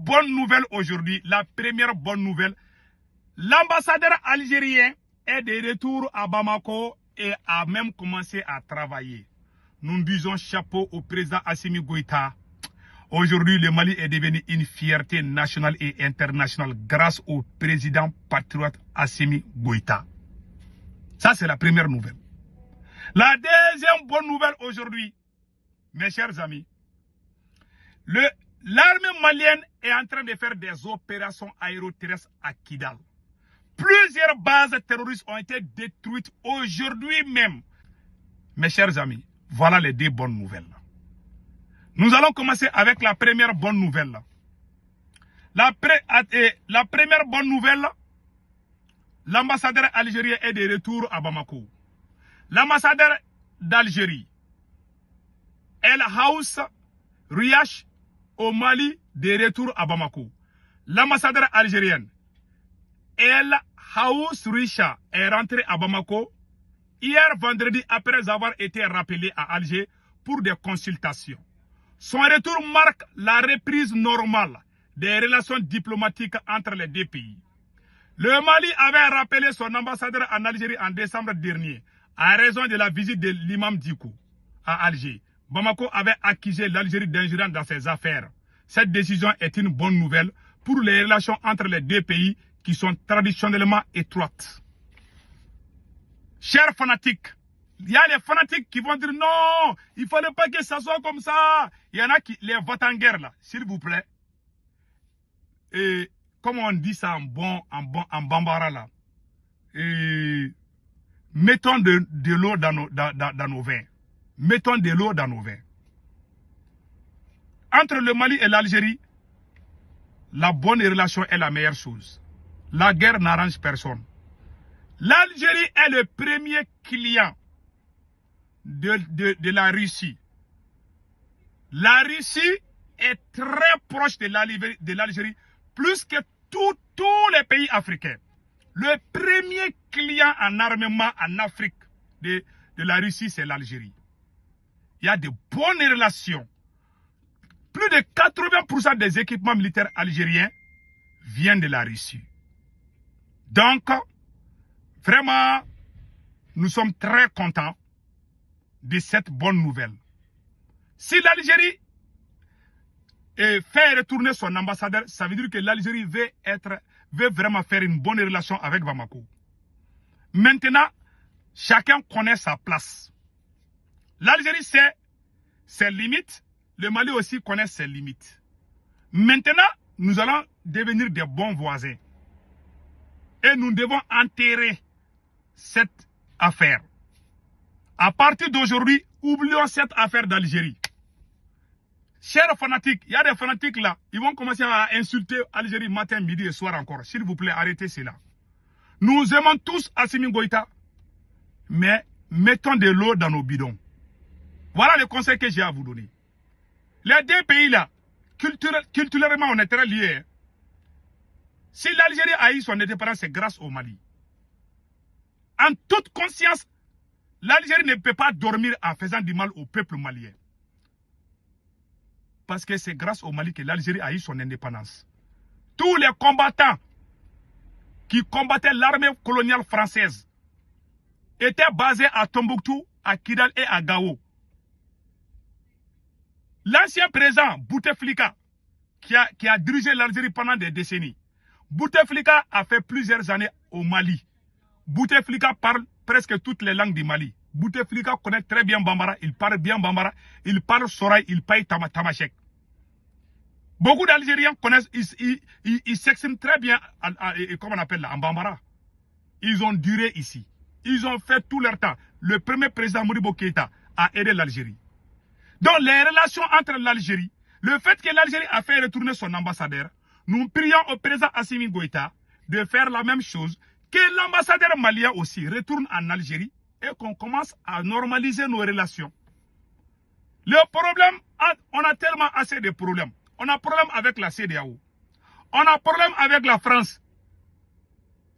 bonne nouvelle aujourd'hui, la première bonne nouvelle, l'ambassadeur algérien est de retour à Bamako et a même commencé à travailler. Nous disons chapeau au président Assimi Goïta. Aujourd'hui, le Mali est devenu une fierté nationale et internationale grâce au président patriote Assimi Goïta. Ça, c'est la première nouvelle. La deuxième bonne nouvelle aujourd'hui, mes chers amis, l'armée malienne est en train de faire des opérations aéroterrestres à Kidal. Plusieurs bases terroristes ont été détruites aujourd'hui même. Mes chers amis, voilà les deux bonnes nouvelles. Nous allons commencer avec la première bonne nouvelle. La première bonne nouvelle, l'ambassadeur algérien est de retour à Bamako. L'ambassadeur d'Algérie, El Haous Riach au Mali, de retour à Bamako. L'ambassadeur algérienne, El Haous Richa, est rentré à Bamako hier vendredi après avoir été rappelé à Alger pour des consultations. Son retour marque la reprise normale des relations diplomatiques entre les deux pays. Le Mali avait rappelé son ambassadeur en Algérie en décembre dernier à raison de la visite de l'imam Dicko à Alger. Bamako avait accusé l'Algérie d'ingérence dans ses affaires. Cette décision est une bonne nouvelle pour les relations entre les deux pays qui sont traditionnellement étroites. Chers fanatiques, il y a les fanatiques qui vont dire non, il ne fallait pas que ça soit comme ça. Il y en a qui, les votent en guerre là, s'il vous plaît. Et comme on dit ça en bambara là, mettons de l'eau dans nos vins. Mettons de l'eau dans nos vins. Entre le Mali et l'Algérie, la bonne relation est la meilleure chose. La guerre n'arrange personne. L'Algérie est le premier client de la Russie. La Russie est très proche de l'Algérie, plus que tous les pays africains. Le premier client en armement en Afrique de la Russie, c'est l'Algérie. Il y a de bonnes relations. Plus de 80% des équipements militaires algériens viennent de la Russie. Donc, vraiment, nous sommes très contents de cette bonne nouvelle. Si l'Algérie fait retourner son ambassadeur, ça veut dire que l'Algérie veut vraiment faire une bonne relation avec Bamako. Maintenant, chacun connaît sa place. L'Algérie sait ses limites, le Mali aussi connaît ses limites. Maintenant, nous allons devenir des bons voisins. Et nous devons enterrer cette affaire. À partir d'aujourd'hui, oublions cette affaire d'Algérie. Chers fanatiques, il y a des fanatiques là, ils vont commencer à insulter l'Algérie matin, midi et soir encore. S'il vous plaît, arrêtez cela. Nous aimons tous Assimi Goïta, mais mettons de l'eau dans nos bidons. Voilà le conseil que j'ai à vous donner. Les deux pays là, culturellement, on est très liés. Si l'Algérie a eu son indépendance, c'est grâce au Mali. En toute conscience, l'Algérie ne peut pas dormir en faisant du mal au peuple malien. Parce que c'est grâce au Mali que l'Algérie a eu son indépendance. Tous les combattants qui combattaient l'armée coloniale française étaient basés à Tombouctou, à Kidal et à Gao. L'ancien président Bouteflika, qui a dirigé l'Algérie pendant des décennies, Bouteflika a fait plusieurs années au Mali. Bouteflika parle presque toutes les langues du Mali. Bouteflika connaît très bien Bambara, il parle bien Bambara, il parle Soraï, il parle Tamashek. Beaucoup d'Algériens connaissent, ils s'expriment très bien, comment on appelle là, en Bambara. Ils ont duré ici. Ils ont fait tout leur temps. Le premier président Modibo Keïta a aidé l'Algérie. Donc les relations entre l'Algérie, le fait que l'Algérie a fait retourner son ambassadeur, nous prions au président Assimi Goïta de faire la même chose, que l'ambassadeur malien aussi retourne en Algérie et qu'on commence à normaliser nos relations. Le problème, on a tellement assez de problèmes. On a problème avec la CEDEAO. On a problème avec la France.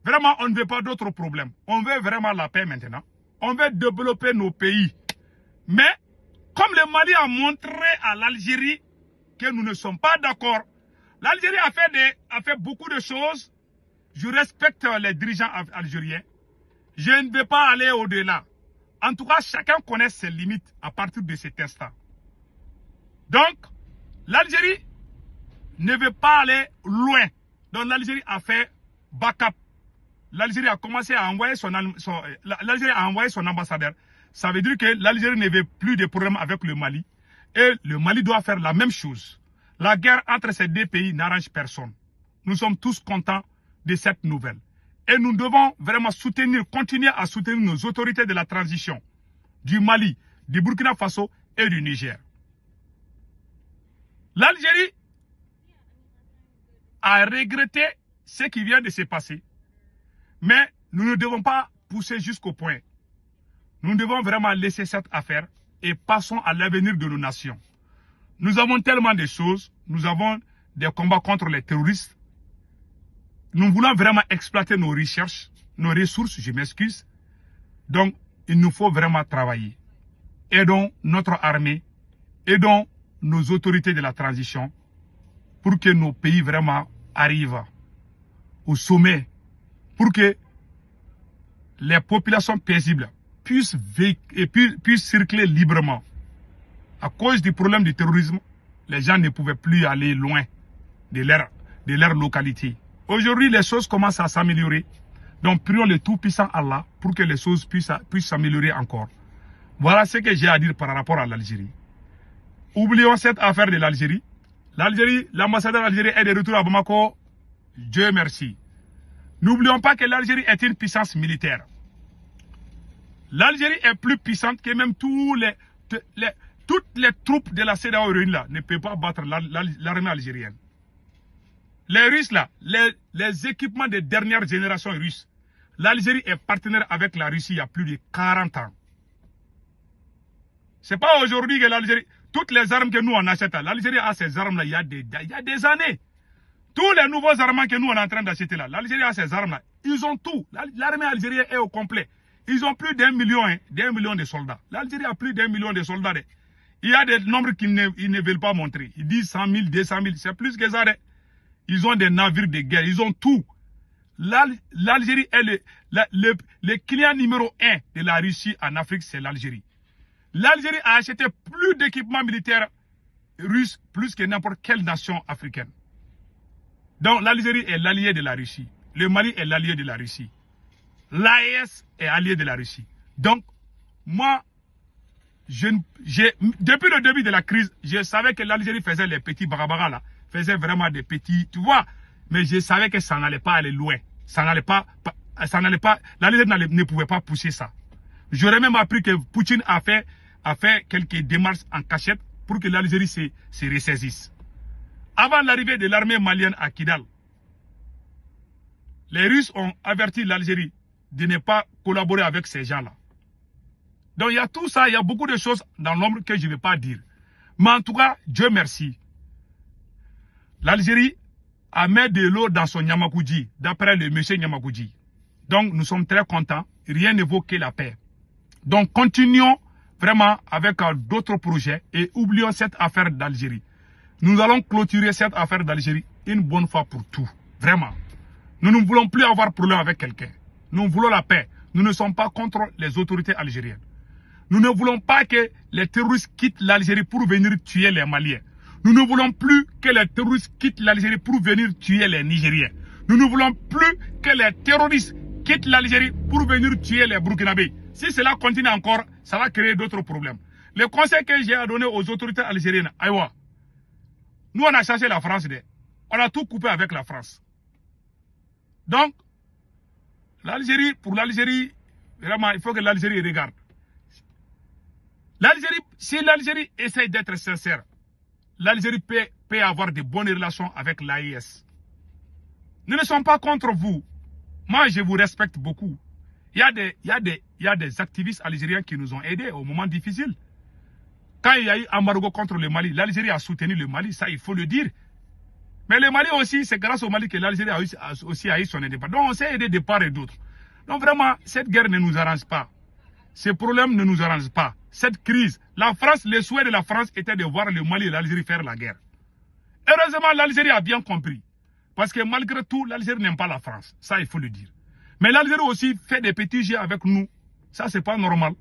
Vraiment, on ne veut pas d'autres problèmes. On veut vraiment la paix maintenant. On veut développer nos pays. Mais, comme le Mali a montré à l'Algérie que nous ne sommes pas d'accord, L'Algérie a fait beaucoup de choses. Je respecte les dirigeants algériens. Je ne vais pas aller au-delà. En tout cas, chacun connaît ses limites à partir de cet instant. Donc, l'Algérie ne veut pas aller loin. Donc, l'Algérie a fait backup. L'Algérie a commencé à envoyer l'Algérie a envoyé son ambassadeur. Ça veut dire que l'Algérie ne veut plus de problèmes avec le Mali. Et le Mali doit faire la même chose. La guerre entre ces deux pays n'arrange personne. Nous sommes tous contents de cette nouvelle. Et nous devons vraiment continuer à soutenir nos autorités de la transition du Mali, du Burkina Faso et du Niger. L'Algérie a regretté ce qui vient de se passer. Mais nous ne devons pas pousser jusqu'au point. Nous devons vraiment laisser cette affaire et passons à l'avenir de nos nations. Nous avons tellement de choses. Nous avons des combats contre les terroristes. Nous voulons vraiment exploiter nos recherches, nos ressources, je m'excuse. Donc, il nous faut vraiment travailler. Aidons notre armée, aidons nos autorités de la transition pour que nos pays vraiment arrivent au sommet, pour que les populations paisibles puissent circuler librement. À cause du problème du terrorisme, les gens ne pouvaient plus aller loin de leur localité. Aujourd'hui, les choses commencent à s'améliorer. Donc, prions le Tout-Puissant Allah pour que les choses puissent s'améliorer encore. Voilà ce que j'ai à dire par rapport à l'Algérie. Oublions cette affaire de l'Algérie. L'ambassadeur algérien est de retour à Bamako. Dieu merci. N'oublions pas que l'Algérie est une puissance militaire. L'Algérie est plus puissante que même toutes les troupes de la CEDEAO ne peuvent pas battre l'armée algérienne. Les Russes là, les équipements de dernière génération russes, l'Algérie est partenaire avec la Russie il y a plus de 40 ans. C'est pas aujourd'hui que l'Algérie, toutes les armes que nous on achète, l'Algérie a ces armes là il y a des années. Tous les nouveaux armements que nous on est en train d'acheter là, l'Algérie a ces armes là. Ils ont tout. L'armée algérienne est au complet. Ils ont plus d'1 million de soldats. L'Algérie a plus d'1 million de soldats. Il y a des nombres qu'ils ne veulent pas montrer. Ils disent 100 000, 200 000, c'est plus que ça. Ils ont des navires de guerre, ils ont tout. L'Algérie est le client numéro 1 de la Russie en Afrique, c'est l'Algérie. L'Algérie a acheté plus d'équipements militaires russes, plus que n'importe quelle nation africaine. Donc l'Algérie est l'allié de la Russie. Le Mali est l'allié de la Russie. L'AES est allié de la Russie. Donc, moi, depuis le début de la crise, je savais que l'Algérie faisait les petits barabara là. Faisait vraiment des petits, tu vois. Mais je savais que ça n'allait pas aller loin. L'Algérie ne pouvait pas pousser ça. J'aurais même appris que Poutine a fait quelques démarches en cachette pour que l'Algérie se ressaisisse. Avant l'arrivée de l'armée malienne à Kidal, les Russes ont averti l'Algérie de ne pas collaborer avec ces gens-là. Donc il y a tout ça, il y a beaucoup de choses dans l'ombre que je ne vais pas dire. Mais en tout cas, Dieu merci. L'Algérie a mis de l'eau dans son Niamakoudji, d'après le monsieur Niamakoudji. Donc nous sommes très contents, rien ne vaut que la paix. Donc continuons vraiment avec d'autres projets et oublions cette affaire d'Algérie. Nous allons clôturer cette affaire d'Algérie une bonne fois pour tout. Vraiment. Nous ne voulons plus avoir problème avec quelqu'un. Nous voulons la paix. Nous ne sommes pas contre les autorités algériennes. Nous ne voulons pas que les terroristes quittent l'Algérie pour venir tuer les Maliens. Nous ne voulons plus que les terroristes quittent l'Algérie pour venir tuer les Nigériens. Nous ne voulons plus que les terroristes quittent l'Algérie pour venir tuer les Burkinabés. Si cela continue encore, ça va créer d'autres problèmes. Le conseil que j'ai à donner aux autorités algériennes, aïwa, nous on a cherché la France, on a tout coupé avec la France. Donc, l'Algérie, pour l'Algérie, vraiment, il faut que l'Algérie regarde. L'Algérie, si l'Algérie essaie d'être sincère, l'Algérie peut avoir de bonnes relations avec l'AES. Nous ne sommes pas contre vous. Moi, je vous respecte beaucoup. Il y a des activistes algériens qui nous ont aidés au moment difficile. Quand il y a eu embargo contre le Mali, l'Algérie a soutenu le Mali, ça il faut le dire. Mais le Mali aussi, c'est grâce au Mali que l'Algérie a aussi eu son indépendance. Donc on s'est aidé de part et d'autre. Donc vraiment, cette guerre ne nous arrange pas. Ces problèmes ne nous arrangent pas. Cette crise, la France, le souhait de la France était de voir le Mali et l'Algérie faire la guerre. Heureusement, l'Algérie a bien compris. Parce que malgré tout, l'Algérie n'aime pas la France. Ça, il faut le dire. Mais l'Algérie aussi fait des petits jeux avec nous. Ça, c'est pas normal.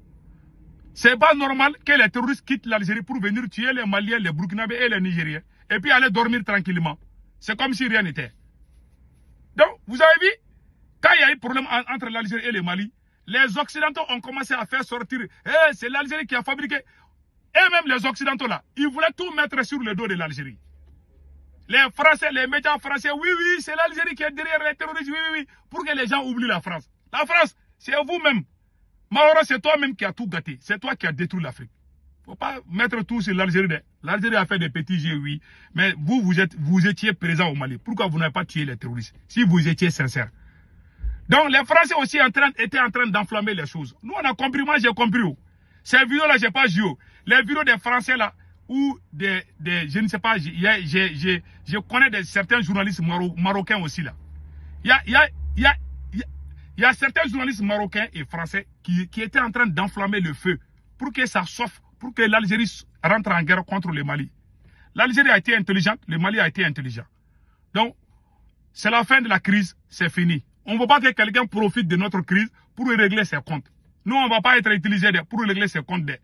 C'est pas normal que les terroristes quittent l'Algérie pour venir tuer les Maliens, les Burkinabés et les Nigériens. Et puis aller dormir tranquillement. C'est comme si rien n'était. Donc, vous avez vu, quand il y a eu problème entre l'Algérie et le Mali, les Occidentaux ont commencé à faire sortir. C'est l'Algérie qui a fabriqué. Et même les Occidentaux là, ils voulaient tout mettre sur le dos de l'Algérie. Les Français, les médias français, oui, c'est l'Algérie qui est derrière les terroristes, oui, pour que les gens oublient la France. La France, c'est vous-même. Mauro, c'est toi-même qui as tout gâté. C'est toi qui as détruit l'Afrique. Il ne faut pas mettre tout sur l'Algérie. L'Algérie a fait des petits jeux, oui. Mais vous étiez présent au Mali. Pourquoi vous n'avez pas tué les terroristes? Si vous étiez sincère. Donc, les Français aussi étaient en train d'enflammer les choses. Nous, on a compris, moi j'ai compris. Ces vidéos-là, je n'ai pas joué. Les vidéos des Français là, ou je ne sais pas, je connais certains journalistes marocains aussi là. Il y a certains journalistes marocains et français qui étaient en train d'enflammer le feu pour que ça chauffe, pour que l'Algérie rentre en guerre contre le Mali. L'Algérie a été intelligente, le Mali a été intelligent. Donc, c'est la fin de la crise, c'est fini. On ne veut pas que quelqu'un profite de notre crise pour régler ses comptes. Nous, on ne va pas être utilisés pour régler ses comptes. Il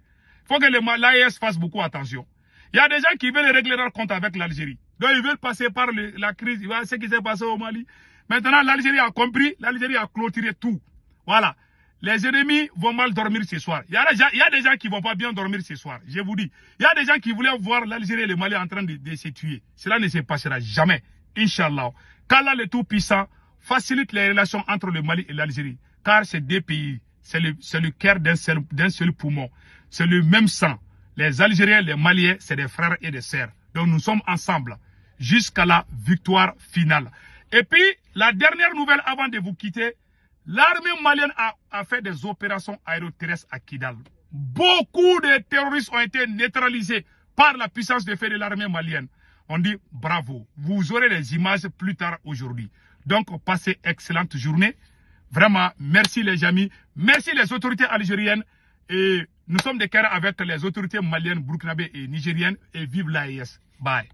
faut que l'AES fasse beaucoup attention. Il y a des gens qui veulent régler leur compte avec l'Algérie. Donc, ils veulent passer par la crise. Voilà ce qui s'est passé au Mali. Maintenant, l'Algérie a compris. L'Algérie a clôturé tout. Voilà. Les ennemis vont mal dormir ce soir. Il y a des gens qui ne vont pas bien dormir ce soir. Je vous dis. Il y a des gens qui voulaient voir l'Algérie et le Mali en train de se tuer. Cela ne se passera jamais. Inch'Allah. Qu'Allah le Tout-Puissant facilite les relations entre le Mali et l'Algérie. Car ces deux pays, c'est le cœur d'un seul poumon. C'est le même sang. Les Algériens, les Maliens, c'est des frères et des sœurs. Donc nous sommes ensemble jusqu'à la victoire finale. Et puis, la dernière nouvelle avant de vous quitter, l'armée malienne a fait des opérations aéroterrestres à Kidal. Beaucoup de terroristes ont été neutralisés par la puissance de feu de l'armée malienne. On dit bravo. Vous aurez les images plus tard aujourd'hui. Donc, passez excellente journée. Vraiment, merci les amis. Merci les autorités algériennes. Et nous sommes de cœur avec les autorités maliennes, burkinabées et nigériennes. Et vive l'AES. Bye.